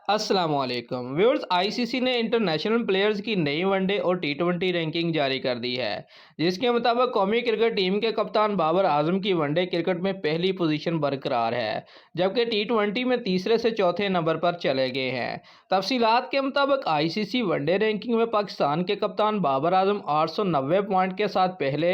अस्सलाम वालेकुम viewers. ICC ने इंटरनेशनल प्लेयर्स की नई वनडे और टी20 रैंकिंग जारी कर दी है, जिसके मुताबिक कौमी क्रिकेट टीम के कप्तान बाबर आजम की वनडे क्रिकेट में पहली पोजीशन बरकरार है, जबकि टी20 में तीसरे से चौथे नंबर पर चले गए हैं। तफसीलात के मुताबिक आईसीसी वनडे रैंकिंग में पाकिस्तान के कप्तान बाबर आजम 890 पॉइंट के साथ पहले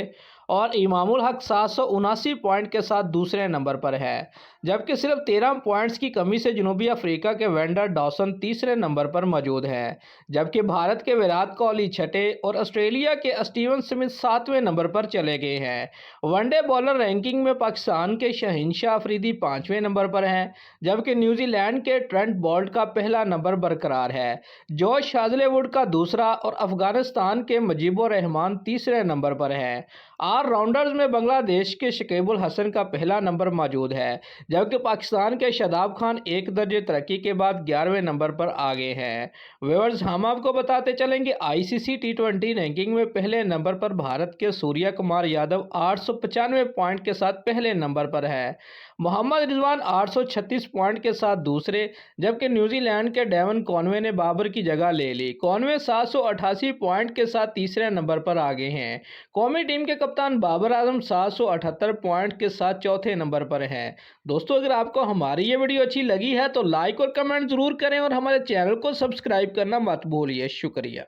और इमामुल हक 779 पॉइंट के साथ दूसरे नंबर पर है, जबकि सिर्फ 13 पॉइंट्स की कमी से जनूबी अफ्रीका के वेंडर डॉसन तीसरे नंबर पर मौजूद हैं, जबकि भारत के विराट कोहली छठे और ऑस्ट्रेलिया के स्टीवन स्मिथ सातवें नंबर पर चले गए हैं। वनडे बॉलर रैंकिंग में पाकिस्तान के शहीनशाह अफरीदी पाँचवें नंबर पर हैं, जबकि न्यूजीलैंड के ट्रेंट बोल्ट का पहला नंबर बरकरार है, जोश हाजलेवुड का दूसरा और अफगानिस्तान के मुजीबुर रहमान तीसरे नंबर पर हैं। ऑलराउंडर्स में बांग्लादेश के शकीबुल हसन का पहला नंबर मौजूद है, जबकि पाकिस्तान के शादाब खान एक दर्जे तरक्की के बाद 11वें नंबर पर आ गए हैं। व्यूअर्स, हम आपको बताते चलेंगे आईसीसी टी20 रैंकिंग में पहले नंबर पर भारत के सूर्या कुमार यादव 895 पॉइंट के साथ पहले नंबर पर है। मोहम्मद रिजवान 836 पॉइंट के साथ दूसरे, जबकि न्यूजीलैंड के डेवन कॉनवे ने बाबर की जगह ले ली। कॉनवे 788 पॉइंट के साथ तीसरे नंबर पर आ गए हैं। कौमी टीम के कप्तान बाबर आजम 778 पॉइंट के साथ चौथे नंबर पर हैं। दोस्तों, अगर आपको हमारी ये वीडियो अच्छी लगी है तो लाइक और कमेंट ज़रूर करें और हमारे चैनल को सब्सक्राइब करना मत भूलिए। शुक्रिया।